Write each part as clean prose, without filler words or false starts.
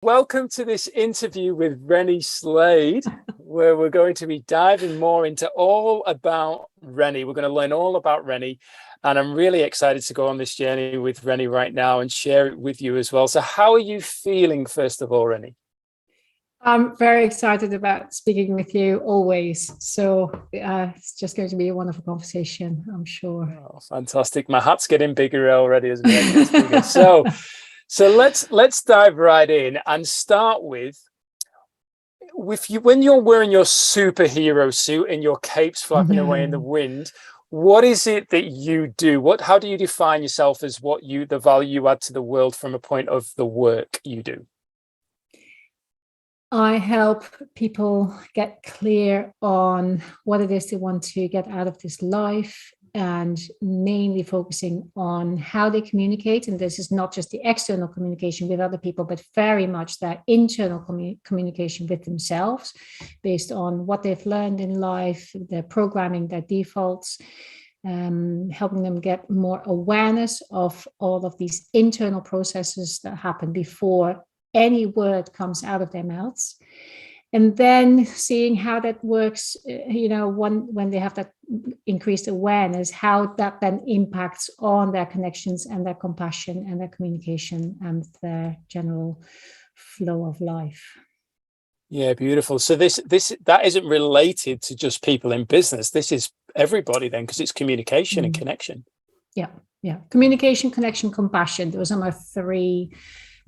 Welcome to this interview with Renny Slade, where we're going to be diving more into all about Renny. We're going to learn all about Renny, and I'm really excited to go on this journey with Renny right now and share it with you as well. So how are you feeling, first of all, Renny? I'm very excited about speaking with you always. So it's just going to be a wonderful conversation, I'm sure. Oh, fantastic. My hat's getting bigger already as it gets bigger. So let's dive right in and start with you when you're wearing your superhero suit and your capes flapping away in the wind. What is it that you do? How do you define yourself as the value you add to the world from a point of the work you do? I help people get clear on what it is they want to get out of this life, and mainly focusing on how they communicate. And this is not just the external communication with other people, but very much that internal communication with themselves, based on what they've learned in life, their programming, their defaults, helping them get more awareness of all of these internal processes that happen before any word comes out of their mouths. And then seeing how that works, when they have that increased awareness, how that then impacts on their connections and their compassion and their communication and their general flow of life. Yeah, beautiful. So that isn't related to just people in business. This is everybody then, because it's communication and connection. Yeah. Communication, connection, compassion. Those are my three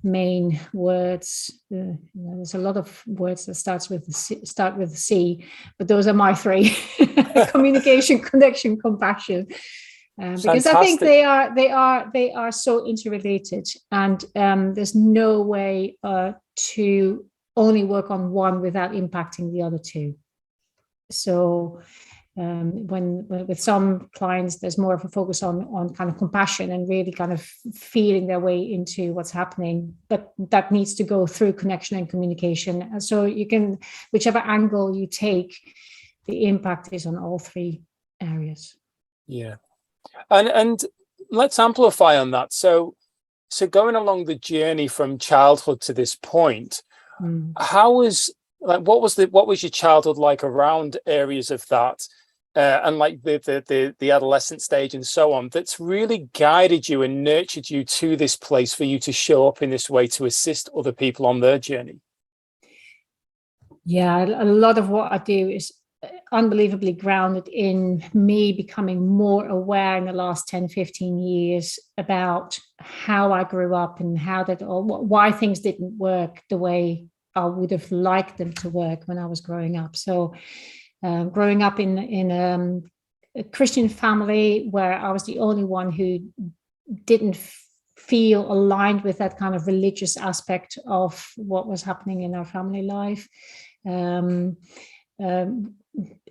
main words. There's a lot of words that start with C, but those are my three: communication, connection, compassion. Because I think they are so interrelated, and there's no way to only work on one without impacting the other two. So when with some clients there's more of a focus on kind of compassion and really kind of feeling their way into what's happening, but that needs to go through connection and communication. And so you can, whichever angle you take, the impact is on all three areas. Yeah, and let's amplify on that. So going along the journey from childhood to this point, what was your childhood like around areas of that? And like the adolescent stage and so on, that's really guided you and nurtured you to this place for you to show up in this way to assist other people on their journey? Yeah, a lot of what I do is unbelievably grounded in me becoming more aware in the last 10, 15 years about how I grew up and why things didn't work the way I would have liked them to work when I was growing up. So growing up in a Christian family where I was the only one who didn't feel aligned with that kind of religious aspect of what was happening in our family life.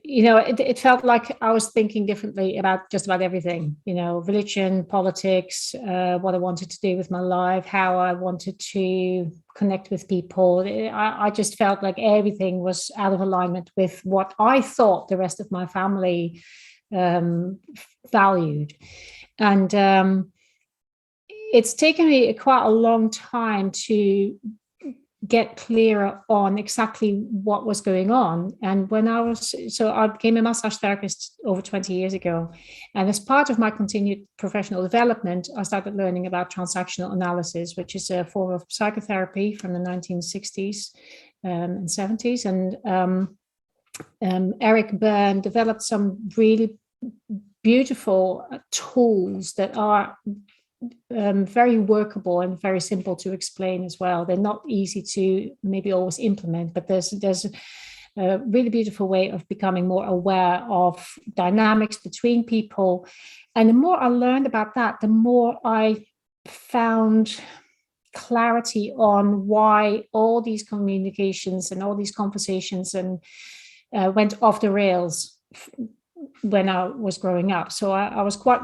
It felt like I was thinking differently about just about everything, religion, politics, what I wanted to do with my life, how I wanted to connect with people. I just felt like everything was out of alignment with what I thought the rest of my family valued. And it's taken me quite a long time to get clearer on exactly what was going on. And I became a massage therapist over 20 years ago. And as part of my continued professional development, I started learning about transactional analysis, which is a form of psychotherapy from the 1960s and 70s. And Eric Byrne developed some really beautiful tools that are very workable and very simple to explain as well. They're not easy to maybe always implement, but there's a really beautiful way of becoming more aware of dynamics between people. And the more I learned about that, the more I found clarity on why all these communications and all these conversations went off the rails when I was growing up. So I was quite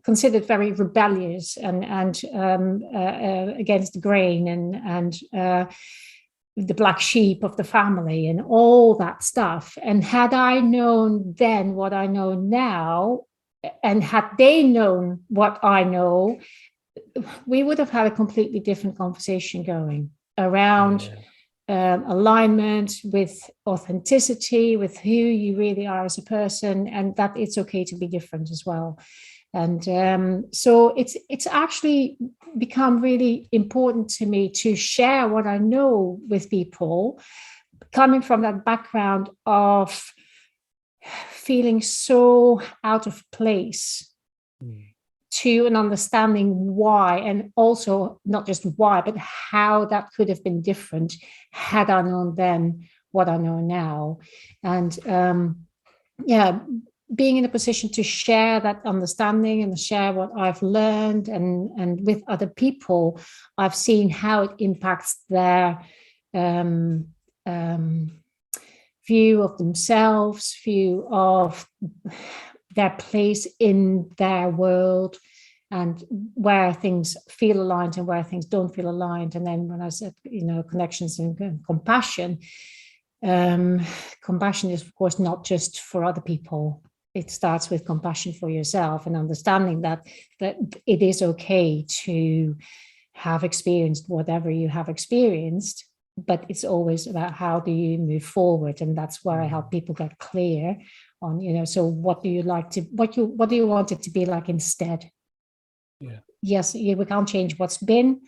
considered very rebellious and against the grain and the black sheep of the family and all that stuff. And had I known then what I know now, and had they known what I know, we would have had a completely different conversation going. around alignment, with authenticity, with who you really are as a person, and that it's okay to be different as well. And so it's actually become really important to me to share what I know with people, coming from that background of feeling so out of place, to an understanding why, and also not just why, but how that could have been different had I known then what I know now. And being in a position to share that understanding and share what I've learned, and with other people, I've seen how it impacts their view of themselves, view of their place in their world, and where things feel aligned and where things don't feel aligned. And then when I said, connections and compassion, compassion is, of course, not just for other people. It starts with compassion for yourself, and understanding that it is okay to have experienced whatever you have experienced, but it's always about how do you move forward. And that's where I help people get clear on, so what do you want it to be like instead? Yeah. Yes, we can't change what's been,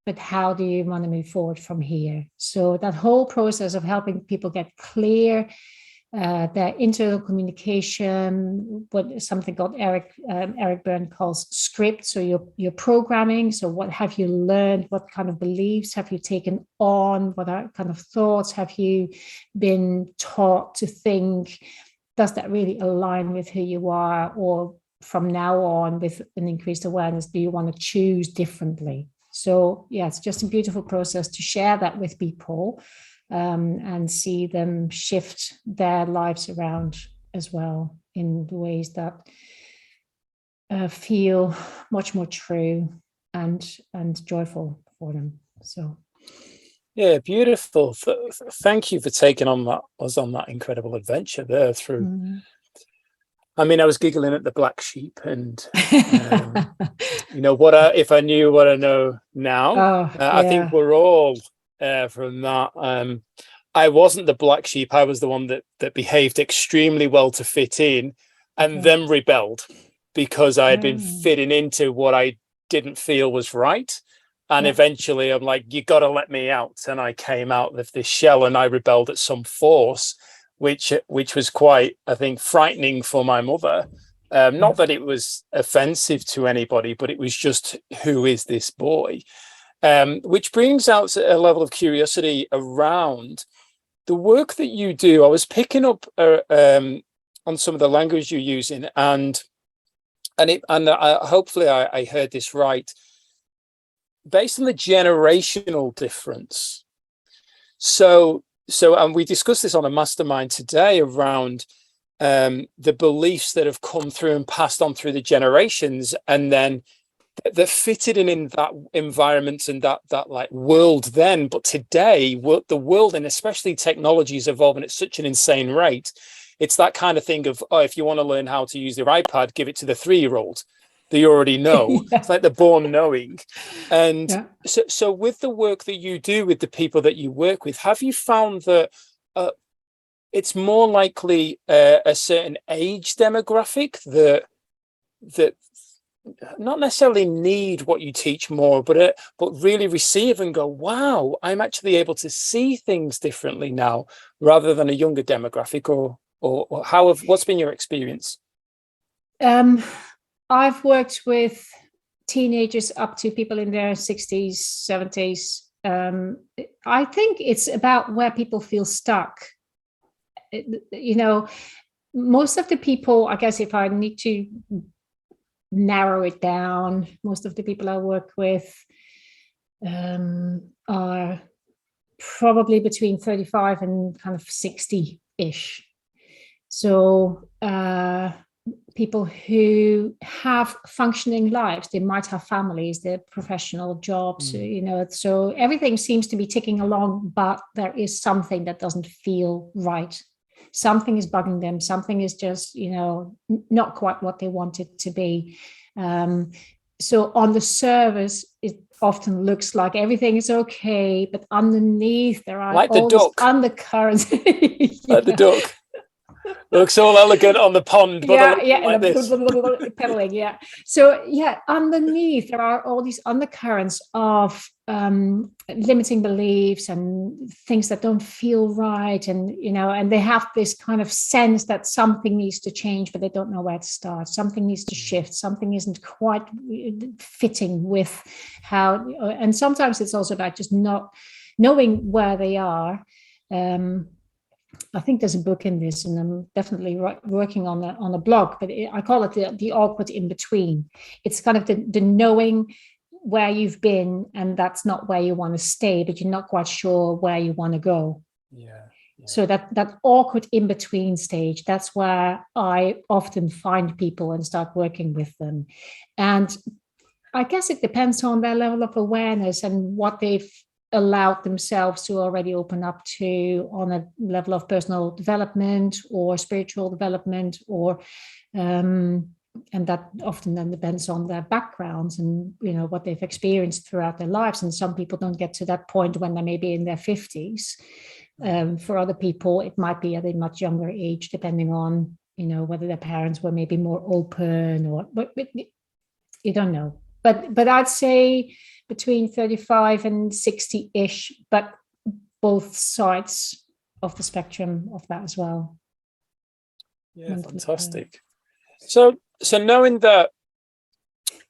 but how do you want to move forward from here? So that whole process of helping people get clear, their internal communication, what something called Eric Berne calls script. So your programming. So what have you learned? What kind of beliefs have you taken on? What kind of thoughts have you been taught to think? Does that really align with who you are? Or from now on, with an increased awareness, do you want to choose differently? So yeah, it's just a beautiful process to share that with people. And see them shift their lives around as well in the ways that feel much more true and joyful for them. So, yeah, beautiful. Thank you for taking us on that incredible adventure there through. Mm-hmm. I mean, I was giggling at the black sheep, and if I knew what I know now, I think we're all. From that, I wasn't the black sheep. I was the one that behaved extremely well to fit in, and then rebelled because I had been fitting into what I didn't feel was right. And eventually I'm like, you got to let me out. And I came out of this shell, and I rebelled at some force, which was quite, I think, frightening for my mother. Not that it was offensive to anybody, but it was just, who is this boy? Which brings out a level of curiosity around the work that you do. I was picking up on some of the language you're using, and hopefully I heard this right. Based on the generational difference. So, and we discussed this on a mastermind today around the beliefs that have come through and passed on through the generations, and then that fitted in that environment and that like world then. But today, the world, and especially technology, is evolving at such an insane rate. It's that kind of thing of, if you want to learn how to use their iPad, give it to the 3-year-old. They already know. It's like they're born knowing. And so with the work that you do with the people that you work with, have you found that it's more likely a certain age demographic that not necessarily need what you teach more, but really receive and go, wow, I'm actually able to see things differently now, rather than a younger demographic? Or what's been your experience? I've worked with teenagers up to people in their 60s, 70s. I think it's about where people feel stuck. Most of the people, I guess, if I need to narrow it down, most of the people I work with are probably between 35 and kind of 60-ish. So people who have functioning lives, they might have families, their professional jobs, so everything seems to be ticking along, but there is something that doesn't feel right. Something is bugging them. Something is just, not quite what they want it to be. so on the surface, it often looks like everything is okay, but underneath there are like all the these duck, undercurrents. like the duck. Looks all elegant on the pond, but like this. Pedaling, yeah. So yeah, underneath there are all these undercurrents of limiting beliefs and things that don't feel right, and and they have this kind of sense that something needs to change, but they don't know where to start. Something needs to shift. Something isn't quite fitting with how. And sometimes it's also about just not knowing where they are. I think there's a book in this, and I'm definitely working on a blog, but I call it the awkward in between. It's kind of the knowing where you've been, and that's not where you want to stay, but you're not quite sure where you want to go. Yeah. So that awkward in between stage, that's where I often find people and start working with them. And I guess it depends on their level of awareness and what they've allowed themselves to already open up to on a level of personal development or spiritual development, or and that often then depends on their backgrounds and what they've experienced throughout their lives. And some people don't get to that point when they may be in their 50s. For other people it might be at a much younger age, depending on whether their parents were maybe more open, or but you don't know. But I'd say between 35 and 60-ish, but both sides of the spectrum of that as well. Yeah, fantastic. So knowing that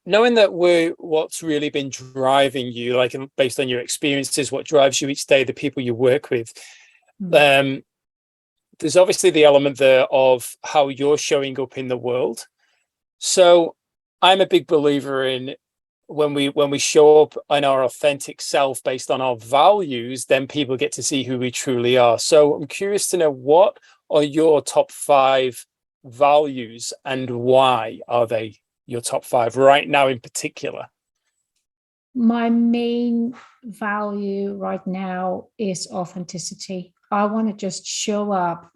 what's really been driving you, like based on your experiences, what drives you each day, the people you work with, there's obviously the element there of how you're showing up in the world. So I'm a big believer in when we show up in our authentic self based on our values, then people get to see who we truly are. So I'm curious to know, what are your top 5 values, and why are they your top 5 right now in particular? My main value right now is authenticity. I want to just show up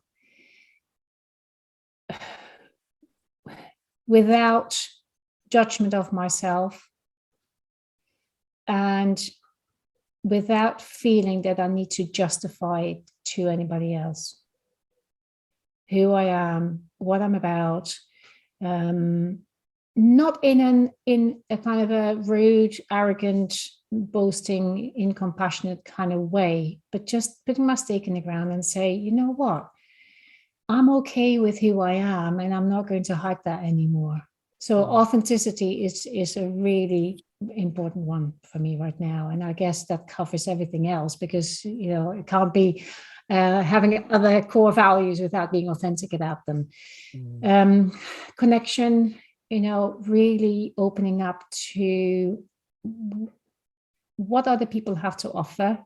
without judgment of myself, and without feeling that I need to justify it to anybody else. Who I am, what I'm about, not in a kind of a rude, arrogant, boasting, incompassionate kind of way, but just putting my stake in the ground and say, you know what, I'm okay with who I am, and I'm not going to hide that anymore. So authenticity is a really important one for me right now. And I guess that covers everything else, because, it can't be having other core values without being authentic about them. Connection, really opening up to what other people have to offer,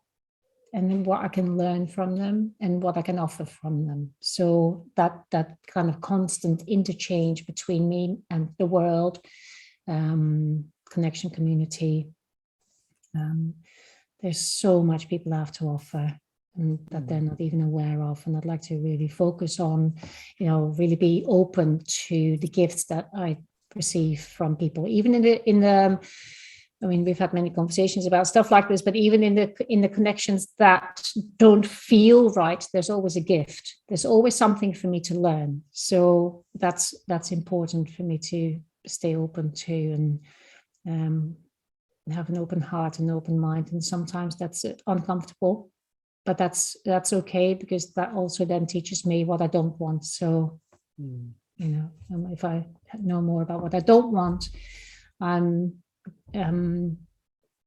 and then what I can learn from them and what I can offer from them. So that kind of constant interchange between me and the world, connection, community. There's so much people have to offer, and that they're not even aware of. And I'd like to really focus on, really be open to the gifts that I receive from people, even in the I mean, we've had many conversations about stuff like this, but even in the connections that don't feel right, there's always a gift. There's always something for me to learn. So that's important for me to stay open to, and have an open heart and open mind. And sometimes that's uncomfortable, but that's okay, because that also then teaches me what I don't want. So, if I know more about what I don't want, I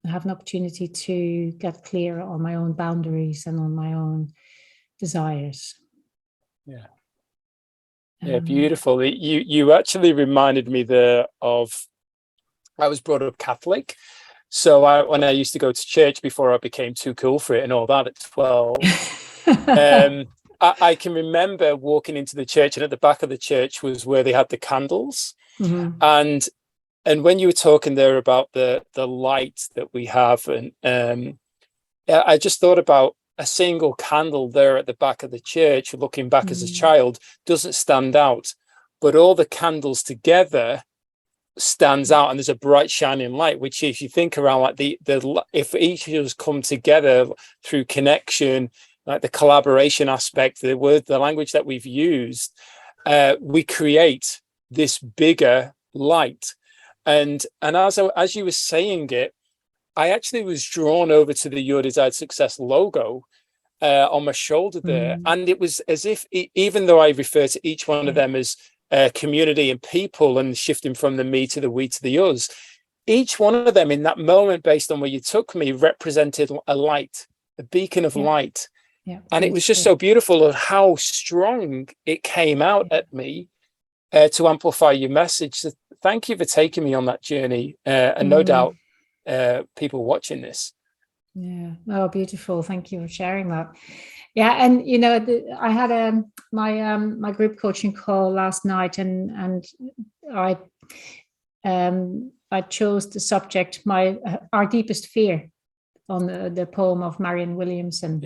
have an opportunity to get clear on my own boundaries and on my own desires. Yeah, beautiful. You actually reminded me there of, I was brought up Catholic. So when I used to go to church before I became too cool for it and all that at 12, I can remember walking into the church, and at the back of the church was where they had the candles. And when you were talking there about the light that we have, and I just thought about a single candle there at the back of the church, looking back as a child, doesn't stand out. But all the candles together stands out, and there's a bright shining light, which if you think around like the if each of us come together through connection, like the collaboration aspect, the language that we've used, we create this bigger light. And as you were saying it, I actually was drawn over to the Your Desired Success logo on my shoulder there. And it was as if, even though I refer to each one of them as community and people, and shifting from the me to the we to the us, each one of them in that moment, based on where you took me, represented a light, a beacon of light. And it was just so beautiful of how strong it came out at me to amplify your message. So thank you for taking me on that journey, and no doubt people watching this. Oh, beautiful. Thank you for sharing that. And you know, I had my group coaching call last night, and I chose the subject, our deepest fear, on the poem of Marianne Williamson.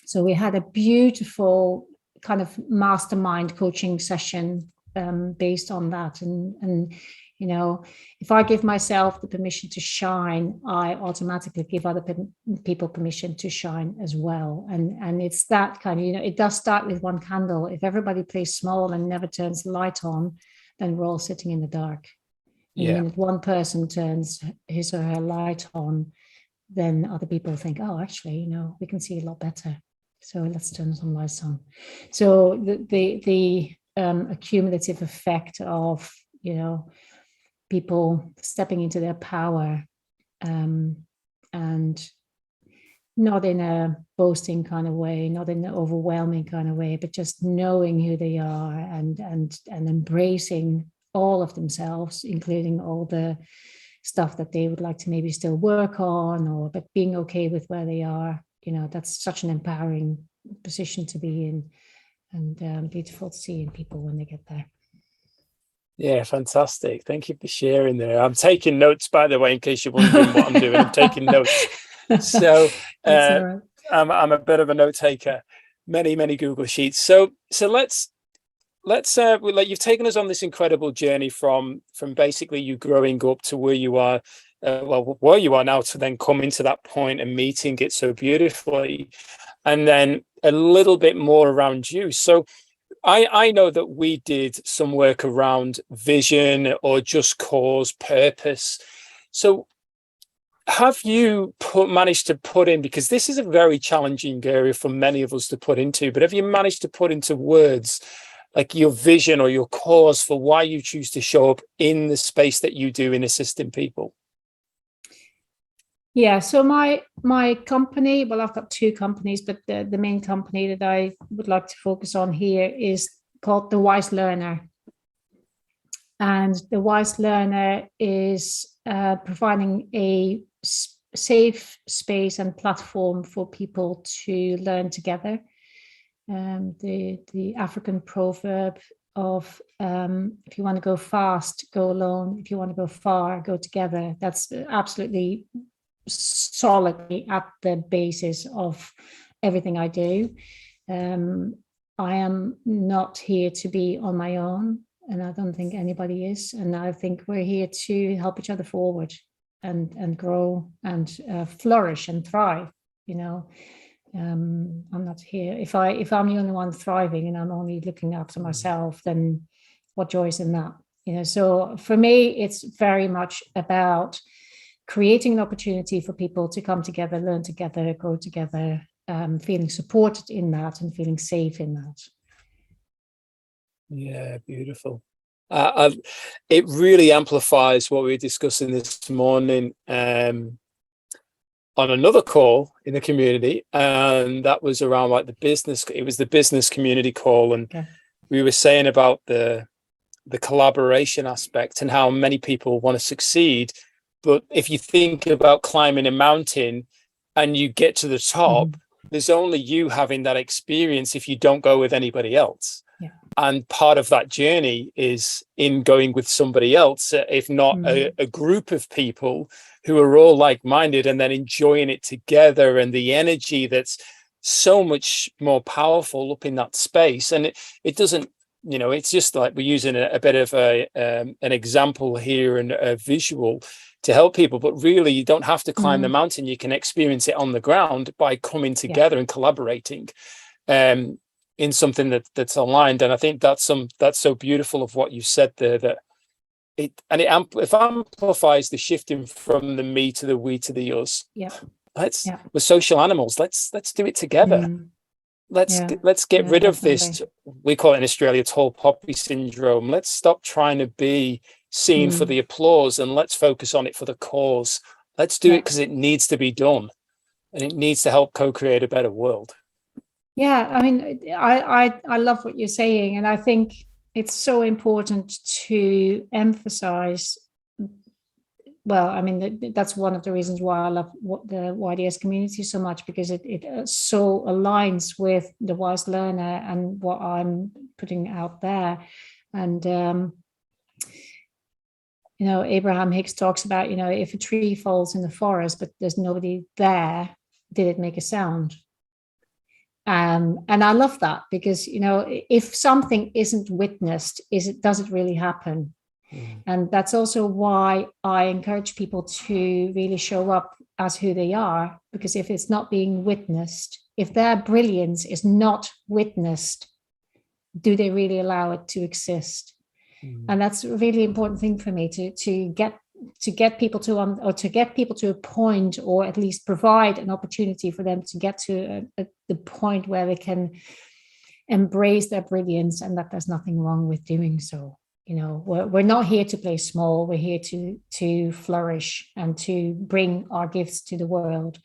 So we had a beautiful kind of mastermind coaching session based on that. And you know, if I give myself the permission to shine, I automatically give other people permission to shine as well. And it's that kind of, you know, it does start with one candle. If everybody plays small and never turns the light on, then we're all sitting in the dark. And the minute one person turns his or her light on, then other people think, oh, actually, you know, we can see a lot better. So let's turn some lights on. So the accumulative effect of, you know, people stepping into their power, and not in a boasting kind of way, not in an overwhelming kind of way, but just knowing who they are and embracing all of themselves, including all the stuff that they would like to maybe still work on, but being okay with where they are. You know, that's such an empowering position to be in, and beautiful to see in people when they get there. Yeah, fantastic. Thank you for sharing there. I'm taking notes, by the way, in case you're wondering what I'm doing. I'm taking notes. So right. I'm a bit of a note taker. Many Google Sheets. So let's you've taken us on this incredible journey from basically you growing up to where you are, where you are now, to then coming to that point and meeting it so beautifully, and then a little bit more around you. So I know that we did some work around vision or just cause, purpose. So have you managed to put in, because this is a very challenging area for many of us to put into, but have you managed to put into words like your vision or your cause for why you choose to show up in the space that you do in assisting people? Yeah, so my company, well, I've got two companies, but the main company that I would like to focus on here is called The Wise Learner. And The Wise Learner is providing a safe space and platform for people to learn together. The African proverb of if you want to go fast, go alone. If you want to go far, go together. That's absolutely solidly at the basis of everything I do. I am not here to be on my own, and I don't think anybody is. And I think we're here to help each other forward and grow and flourish and thrive. You know, I'm not here. If I'm the only one thriving and I'm only looking after myself, then what joy is in that? You know, so for me, it's very much about creating an opportunity for people to come together, learn together, grow together, feeling supported in that and feeling safe in that. Yeah, beautiful. It really amplifies what we were discussing this morning on another call in the community, and that was around like the business. It was the business community call, and we were saying about the collaboration aspect and how many people want to succeed. But if you think about climbing a mountain and you get to the top, there's only you having that experience if you don't go with anybody else. Yeah. And part of that journey is in going with somebody else, if not a group of people who are all like-minded, and then enjoying it together, and the energy that's so much more powerful up in that space. And it doesn't you know, it's just like we're using a bit of an example here and a visual to help people, but really you don't have to climb the mountain. You can experience it on the ground by coming together and collaborating in something that's aligned. And I think that's so beautiful of what you said there, that it amplifies the shifting from the me to the we to the us. We're social animals. Let's do it together. Let's get rid of this, we call it in Australia, tall poppy syndrome. Let's stop trying to be seen for the applause, and let's focus on it for the cause. Let's do it because it needs to be done, and it needs to help co-create a better world. Yeah, I mean, I love what you're saying, and I think it's so important to emphasize. Well, I mean, that's one of the reasons why I love the YDS community so much, because it so aligns with the wise learner and what I'm putting out there. And, you know, Abraham Hicks talks about, you know, if a tree falls in the forest, but there's nobody there, did it make a sound? And I love that, because, you know, if something isn't witnessed, does it really happen? And that's also why I encourage people to really show up as who they are, because if it's not being witnessed, if their brilliance is not witnessed, do they really allow it to exist? And that's a really important thing for me to get people to a point, or at least provide an opportunity for them to get to the point where they can embrace their brilliance, and that there's nothing wrong with doing so. You know, we're not here to play small. We're here to flourish and to bring our gifts to the world,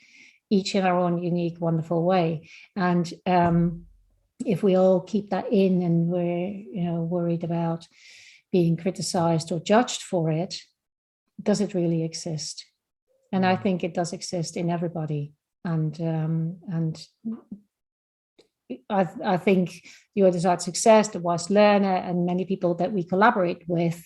each in our own unique, wonderful way. And if we all keep that in, and we're, you know, worried about being criticized or judged for it, does it really exist? And I think it does exist in everybody. And I think Your Desired Success, the Wise Learner, and many people that we collaborate with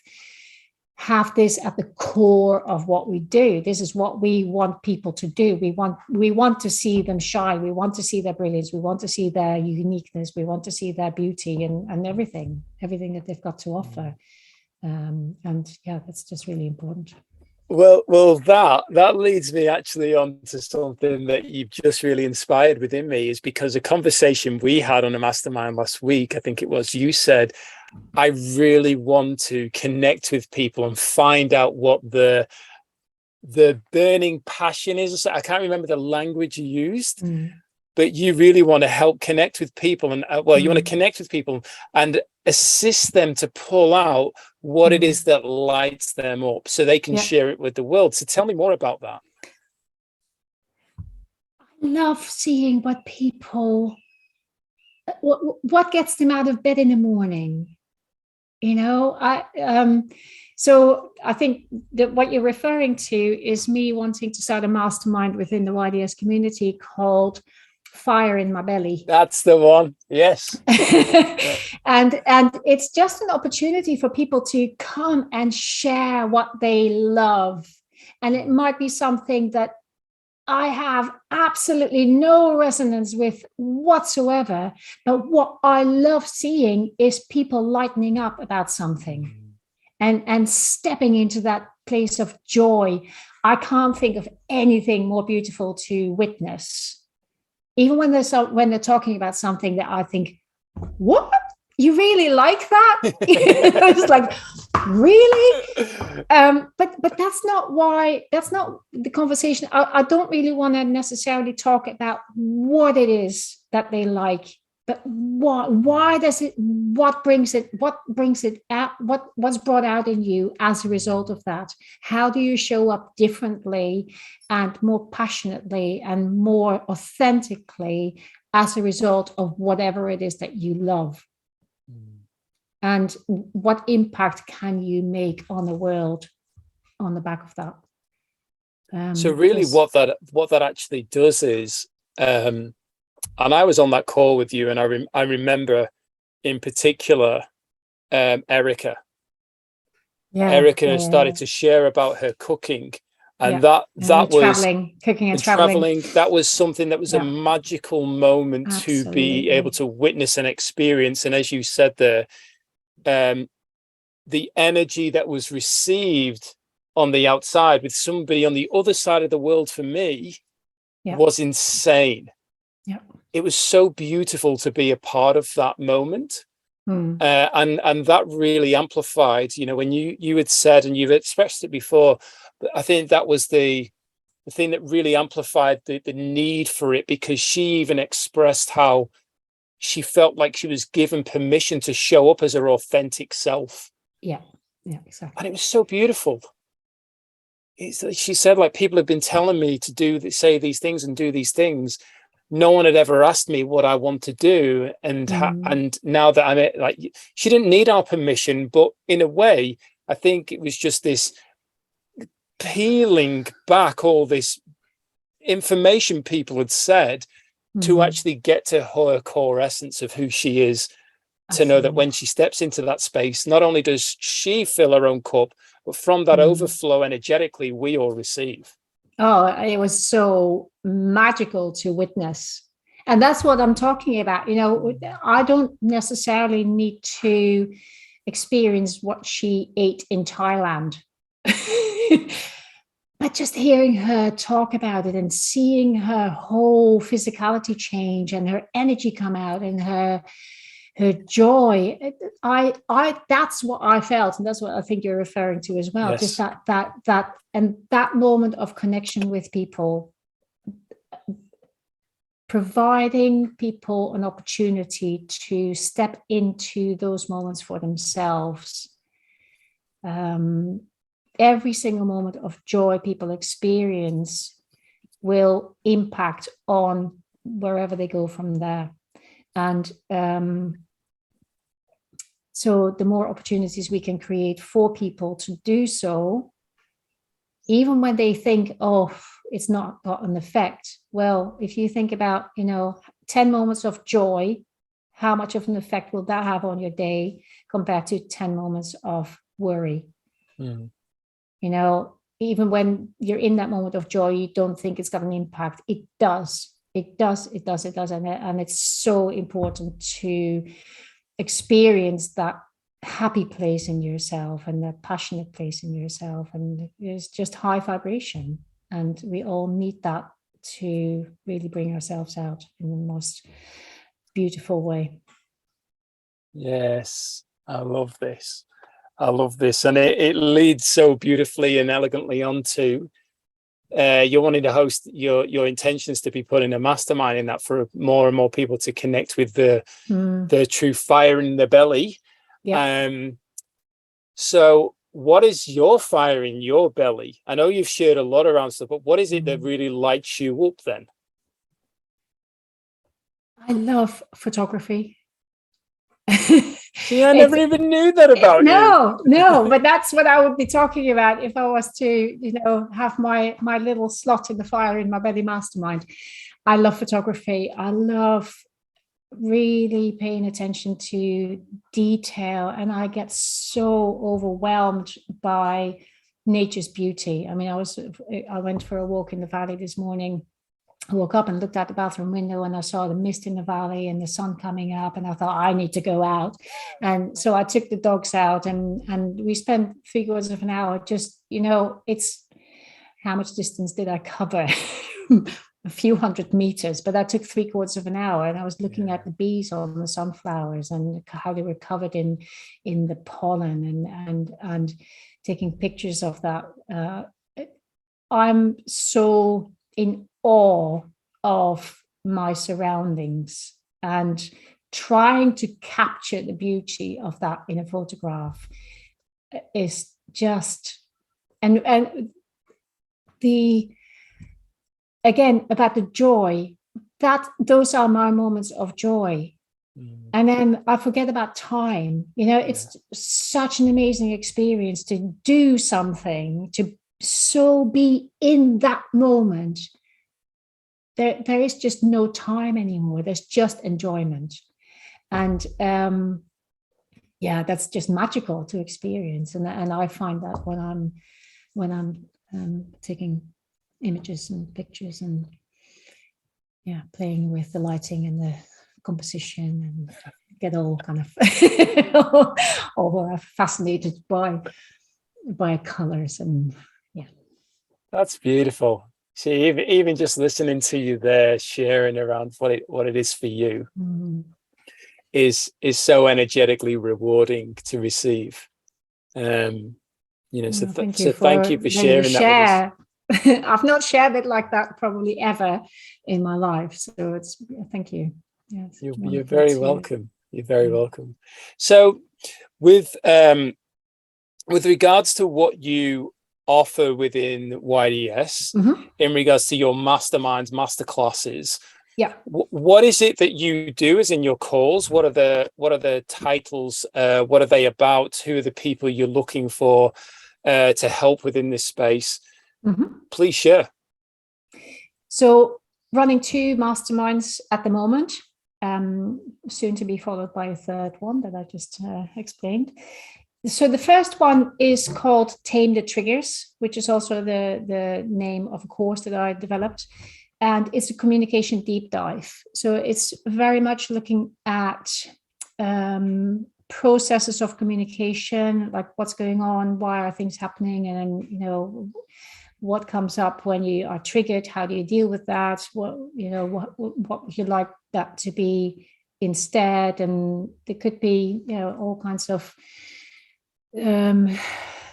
have this at the core of what we do. This is what we want people to do. We want to see them shine. We want to see their brilliance. We want to see their uniqueness. We want to see their beauty and everything that they've got to offer. And yeah, that's just really important. Well, that leads me actually on to something that you've just really inspired within me, is because a conversation we had on a mastermind last week, I think it was, you said, I really want to connect with people and find out what the burning passion is. I can't remember the language you used, but you really want to help connect with people, and you want to connect with people and assist them to pull out what it is that lights them up, so they can share it with the world. So tell me more about that. I love seeing what gets them out of bed in the morning. You know, so I think that what you're referring to is me wanting to start a mastermind within the YDS community called Fire in My Belly. That's the one. Yes. And it's just an opportunity for people to come and share what they love. And it might be something that I have absolutely no resonance with whatsoever, but what I love seeing is people lightening up about something and stepping into that place of joy. I can't think of anything more beautiful to witness. Even when they're talking about something that I think, what? You really like that? It's like, really? But that's not the conversation. I don't really want to necessarily talk about what it is that they like, but why does it, what brings it out, what's brought out in you as a result of that? How do you show up differently and more passionately and more authentically as a result of whatever it is that you love? And what impact can you make on the world on the back of that? So really what that actually does is, and I was on that call with you, and I remember in particular Erica. Erica started to share about her cooking, and that was cooking and traveling. That was something that was a magical moment. Absolutely. To be able to witness and experience. And as you said there, the energy that was received on the outside with somebody on the other side of the world for me was insane. It was so beautiful to be a part of that moment. And that really amplified, when you had said, and you've expressed it before, I think that was the thing that really amplified the need for it, because she even expressed how she felt like she was given permission to show up as her authentic self. Yeah, exactly. And it was so beautiful. She said, like, people have been telling me to say these things and do these things. No one had ever asked me what I want to do. And now that I'm like, she didn't need our permission, but in a way, I think it was just this peeling back all this information people had said to actually get to her core essence of who she is. To know that when she steps into that space, not only does she fill her own cup, but from that overflow energetically, we all receive. Oh, it was so magical to witness. And that's what I'm talking about. I don't necessarily need to experience what she ate in Thailand. But just hearing her talk about it and seeing her whole physicality change and her energy come out and her joy, that's what I felt, and that's what I think you're referring to as well. Just that moment of connection with people, providing people an opportunity to step into those moments for themselves. Every single moment of joy people experience will impact on wherever they go from there. And so the more opportunities we can create for people to do so, even when they think, oh, it's not got an effect. Well, if you think about, 10 moments of joy, how much of an effect will that have on your day compared to 10 moments of worry? Even when you're in that moment of joy, you don't think it's got an impact. It does. It does. And it's so important to experience that happy place in yourself and that passionate place in yourself. And it's just high vibration. And we all need that to really bring ourselves out in the most beautiful way. Yes, I love this. And it leads so beautifully and elegantly onto you're wanting to host your intentions to be putting a mastermind in that for more and more people to connect with the true fire in their belly. So what is your fire in your belly? I know you've shared a lot around stuff, but what is it that really lights you up then? I love photography. See, I never even knew that about you. No, but that's what I would be talking about if I was to, have my little slot in the fire in my belly mastermind. I love photography. I love really paying attention to detail, and I get so overwhelmed by nature's beauty. I mean, I went for a walk in the valley this morning. I woke up and looked out the bathroom window and I saw the mist in the valley and the sun coming up, and I thought, I need to go out. And so I took the dogs out and we spent 3/4 of an hour just, it's how much distance did I cover? A few hundred meters, but that took 3/4 of an hour. And I was looking at the bees on the sunflowers and how they were covered in the pollen and taking pictures of that. I'm so in awe of my surroundings, and trying to capture the beauty of that in a photograph is just, and again, about the joy, that those are my moments of joy. And then I forget about time. It's such an amazing experience to do something, to so be in that moment. There is just no time anymore. There's just enjoyment. And that's just magical to experience. And I find that when I'm taking images and pictures and playing with the lighting and the composition and get all kind of all fascinated by colors. And yeah, that's beautiful. See, even just listening to you there, sharing around what it is for you, is so energetically rewarding to receive. So thank you for sharing that with us. I've not shared it like that probably ever in my life, so it's thank you. Yes, you're very welcome. You're very welcome. So with regards to what you offer within YDS, in regards to your masterminds, masterclasses, what is it that you do as in your calls? What are the titles? What are they about? Who are the people you're looking for to help within this space? Please share. So running 2 masterminds at the moment, soon to be followed by a third one that I just explained. So the first one is called Tame the Triggers, which is also the name of a course that I developed. And it's a communication deep dive. So it's very much looking at processes of communication, like what's going on, why are things happening, and what comes up when you are triggered, how do you deal with that, what would you like that to be instead. And there could be all kinds of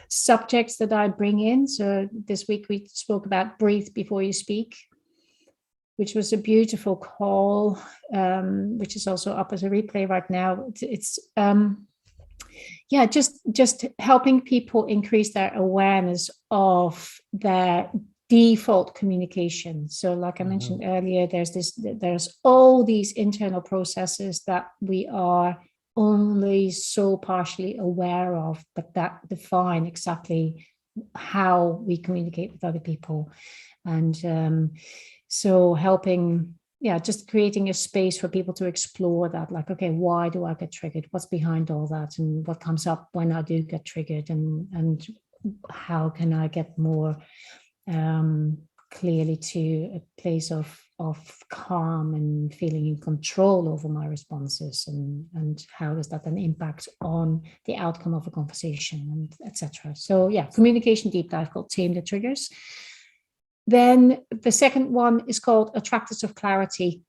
subjects that I bring in. So this week we spoke about breathe before you speak, which was a beautiful call, which is also up as a replay right now. It's just helping people increase their awareness of their default communication. So like I mentioned earlier, there's all these internal processes that we are only so partially aware of, but that define exactly how we communicate with other people. And so helping, just creating a space for people to explore that, like, okay, why do I get triggered? What's behind all that? And what comes up when I do get triggered? And how can I get more clearly to a place of calm and feeling in control over my responses, and how does that then impact on the outcome of a conversation, and etc. So communication deep dive called Tame the Triggers. Then the second one is called Attractors of Clarity,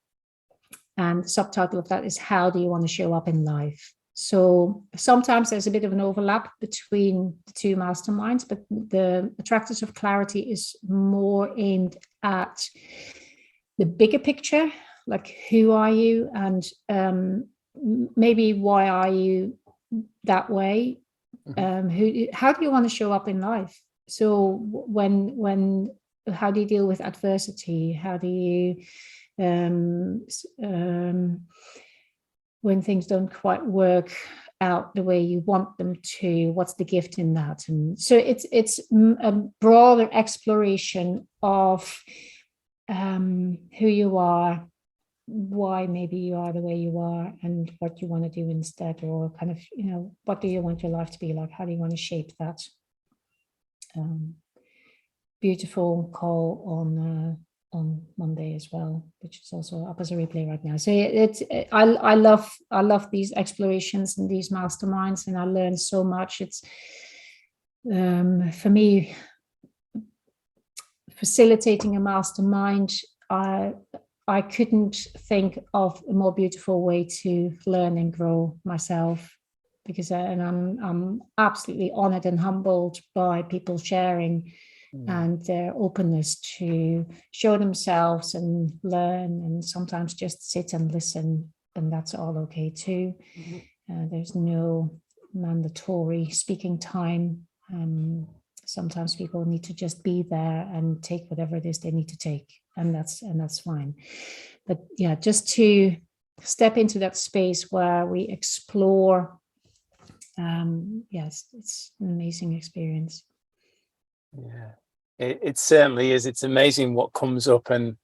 and the subtitle of that is How do you want to show up in life? So sometimes there's a bit of an overlap between the 2 masterminds, but the Attractors of Clarity is more aimed at the bigger picture, like who are you, and maybe why are you that way? How do you want to show up in life? So how do you deal with adversity? How do you when things don't quite work out the way you want them to? What's the gift in that? And so it's a broader exploration of who you are, why maybe you are the way you are, and what you want to do instead, or kind of what do you want your life to be like? How do you want to shape that? Beautiful call on Monday as well, which is also up as a replay right now. So I love these explorations and these masterminds, and I learn so much. It's for me, facilitating a mastermind, I couldn't think of a more beautiful way to learn and grow myself, because I'm absolutely honored and humbled by people sharing and their openness to show themselves and learn, and sometimes just sit and listen, and that's all okay too. There's no mandatory speaking time. Sometimes people need to just be there and take whatever it is they need to take, and that's fine. But just to step into that space where we explore, it's an amazing experience. It certainly is. It's amazing what comes up, and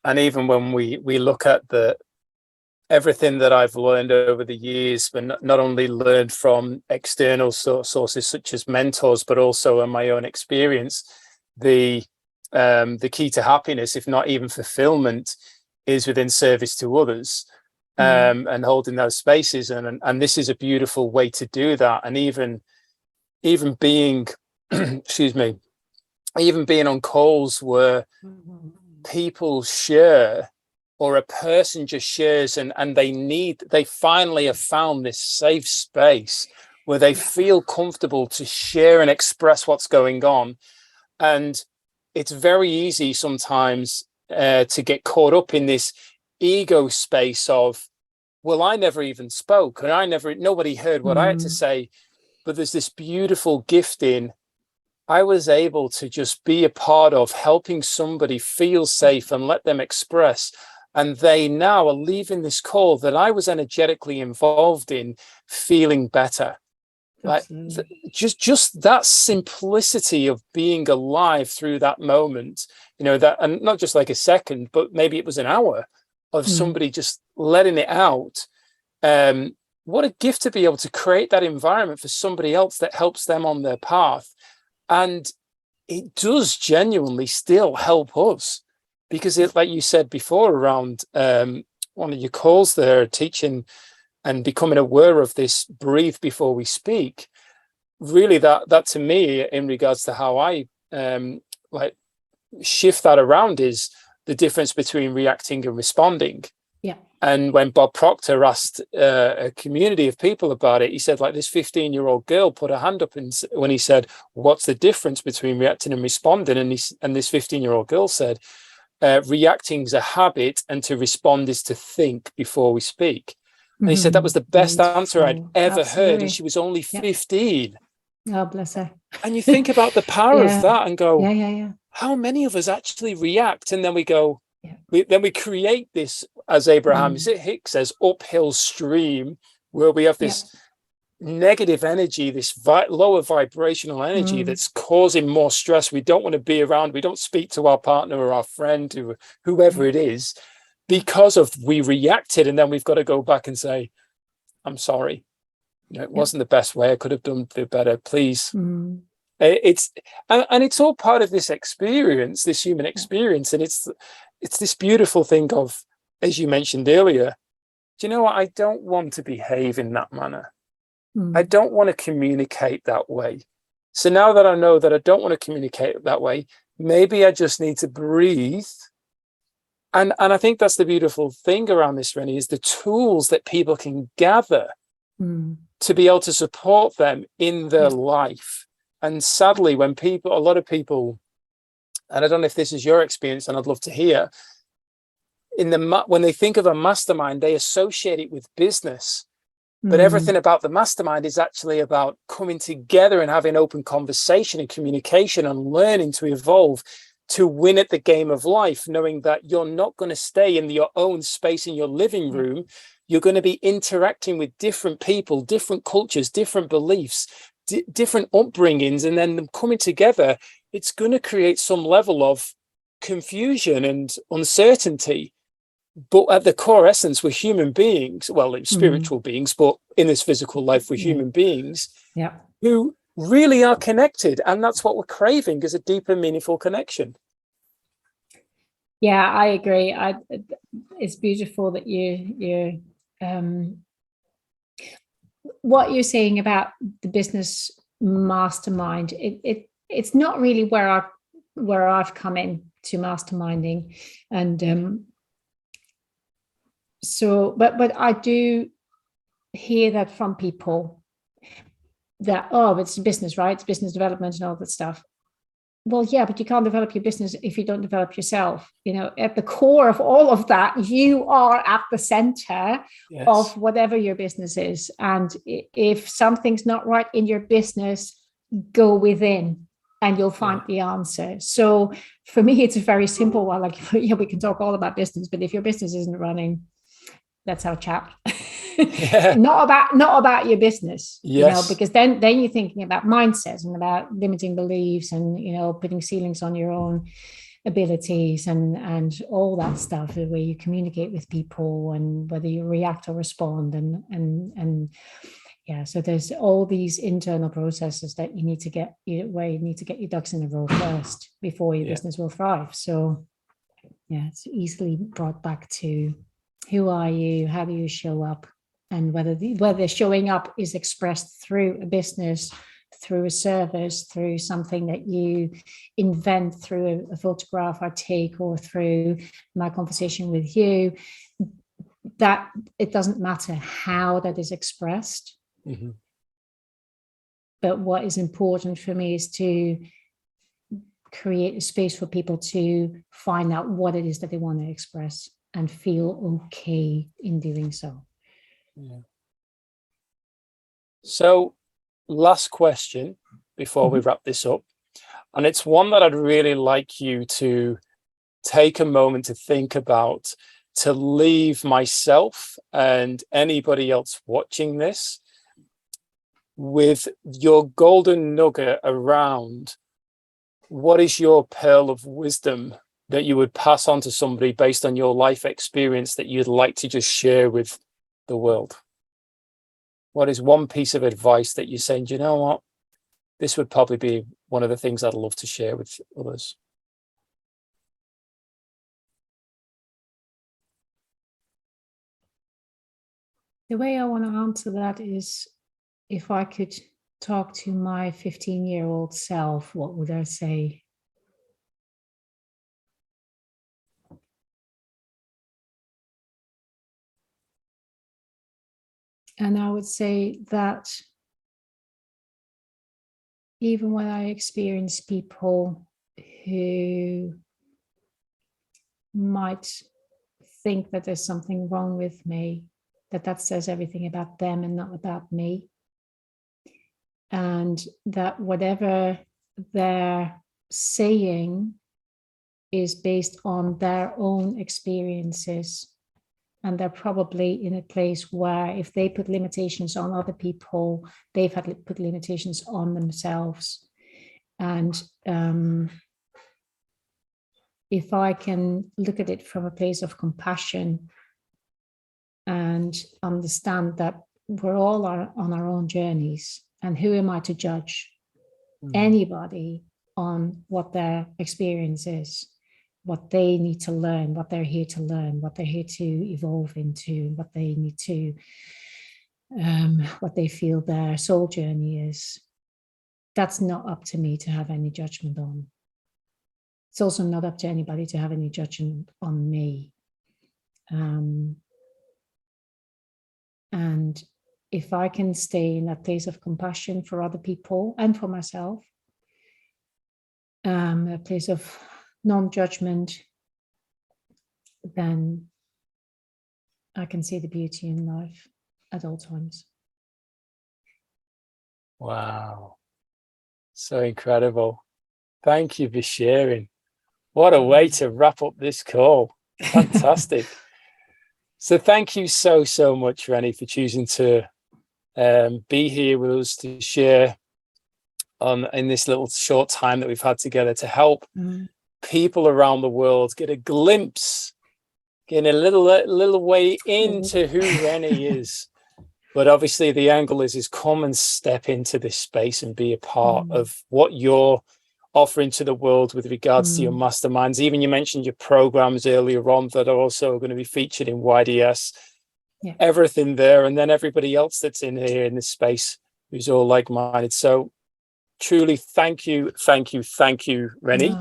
even when we look at everything that I've learned over the years, but not only learned from external sources such as mentors, but also in my own experience, the key to happiness, if not even fulfillment, is within service to others. and holding those spaces. And this is a beautiful way to do that. And even being, excuse me, even being on calls where people share, or a person just shares, and they finally have found this safe space where they feel comfortable to share and express what's going on. And it's very easy sometimes to get caught up in this ego space of, well, I never even spoke, and nobody heard what I had to say. But there's this beautiful gift in, I was able to just be a part of helping somebody feel safe and let them express. And they now are leaving this call that I was energetically involved in feeling better. Like just that simplicity of being alive through that moment, that, and not just like a second, but maybe it was an hour of somebody just letting it out. What a gift to be able to create that environment for somebody else that helps them on their path. And it does genuinely still help us, because it, like you said before, around one of your calls there, teaching and becoming aware of this breathe before we speak, really that to me, in regards to how I like shift that around, is the difference between reacting and responding. Yeah. And when Bob Proctor asked a community of people about it, he said, like, this 15-year-old girl put her hand up when he said, what's the difference between reacting and responding? And this 15-year-old girl said, reacting is a habit, and to respond is to think before we speak. And he said that was the best answer I'd ever heard. And she was only 15. Oh, bless her. And you think about the power of that and go, how many of us actually react? And then we go, then we create this, as Abraham Hicks says, uphill stream, where we have this negative energy, this lower vibrational energy that's causing more stress. We don't want to be around. We don't speak to our partner or our friend, or whoever it is, because of we reacted. And then we've got to go back and say, I'm sorry. It wasn't the best way. I could have done better. Please. It's all part of this experience, this human experience. And it's this beautiful thing of, as you mentioned earlier, do you know what? I don't want to behave in that manner. I don't want to communicate that way. So now that I know that I don't want to communicate that way, maybe I just need to breathe. And I think that's the beautiful thing around this, Renny, is the tools that people can gather to be able to support them in their life. And sadly, when a lot of people, and I don't know if this is your experience, and I'd love to hear, when they think of a mastermind, they associate it with business. But everything about the mastermind is actually about coming together and having open conversation and communication and learning to evolve, to win at the game of life, knowing that you're not going to stay in your own space in your living room. You're going to be interacting with different people, different cultures, different beliefs, different upbringings, and then them coming together. It's going to create some level of confusion and uncertainty. But at the core essence, we're human beings, well, spiritual beings, but in this physical life, we're human beings who really are connected. And that's what we're craving, is a deeper, meaningful connection. Yeah, I agree. It's beautiful that you what you're saying about the business mastermind. It's not really where I've come in to masterminding, and so, but I do hear that from people that, oh, it's business, right? It's business development and all that stuff. Well, yeah, but you can't develop your business if you don't develop yourself. At the core of all of that, you are at the center of whatever your business is. And if something's not right in your business, go within and you'll find the answer. So for me, it's a very simple one. Like, we can talk all about business, but if your business isn't running, let's have a chat. Not about your business, because then you're thinking about mindset and about limiting beliefs and putting ceilings on your own abilities and all that stuff, the way you communicate with people and whether you react or respond and so there's all these internal processes that you need to get your ducks in a row first before your business will thrive. So it's easily brought back to Who are you? How do you show up? And whether showing up is expressed through a business, through a service, through something that you invent, through a photograph I take, or through my conversation with you, that it doesn't matter how that is expressed. Mm-hmm. But what is important for me is to create a space for people to find out what it is that they want to express and feel okay in doing so. Yeah. So, last question before we wrap this up, and it's one that I'd really like you to take a moment to think about, to leave myself and anybody else watching this with your golden nugget around what is your pearl of wisdom that you would pass on to somebody based on your life experience that you'd like to just share with the world. What is one piece of advice that you're saying, do you know what, this would probably be one of the things I'd love to share with others? The way I want to answer that is, if I could talk to my 15-year-old self, what would I say? And I would say that even when I experience people who might think that there's something wrong with me, that says everything about them and not about me. And that whatever they're saying is based on their own experiences. And they're probably in a place where if they put limitations on other people, they've had to put limitations on themselves. And if I can look at it from a place of compassion and understand that we're all on our own journeys, and who am I to judge anybody on what their experience is, what they need to learn, what they're here to learn, what they're here to evolve into, what they need to, what they feel their soul journey is. That's not up to me to have any judgment on. It's also not up to anybody to have any judgment on me. And if I can stay in that place of compassion for other people and for myself, a place of non-judgment, then I can see the beauty in life at all times. Wow. So incredible. Thank you for sharing. What a way to wrap up this call. Fantastic. So thank you so much, Renny, for choosing to be here with us to share in this little short time that we've had together to help people around the world get a glimpse, get a little way into who Renny is. But obviously the angle is come and step into this space and be a part of what you're offering to the world with regards to your masterminds. Even you mentioned your programs earlier on that are also going to be featured in YDS. Yeah. Everything there, and then everybody else that's in here in this space who's all like-minded. So truly thank you, Renny,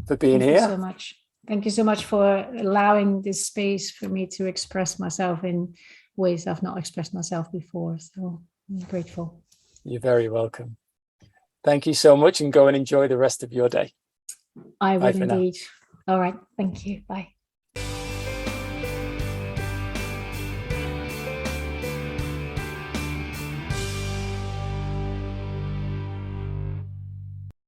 for being here. Thank you so much. Thank you so much for allowing this space for me to express myself in ways I've not expressed myself before. So I'm grateful. You're very welcome. Thank you so much, and go and enjoy the rest of your day. I will indeed. All right. Thank you. Bye.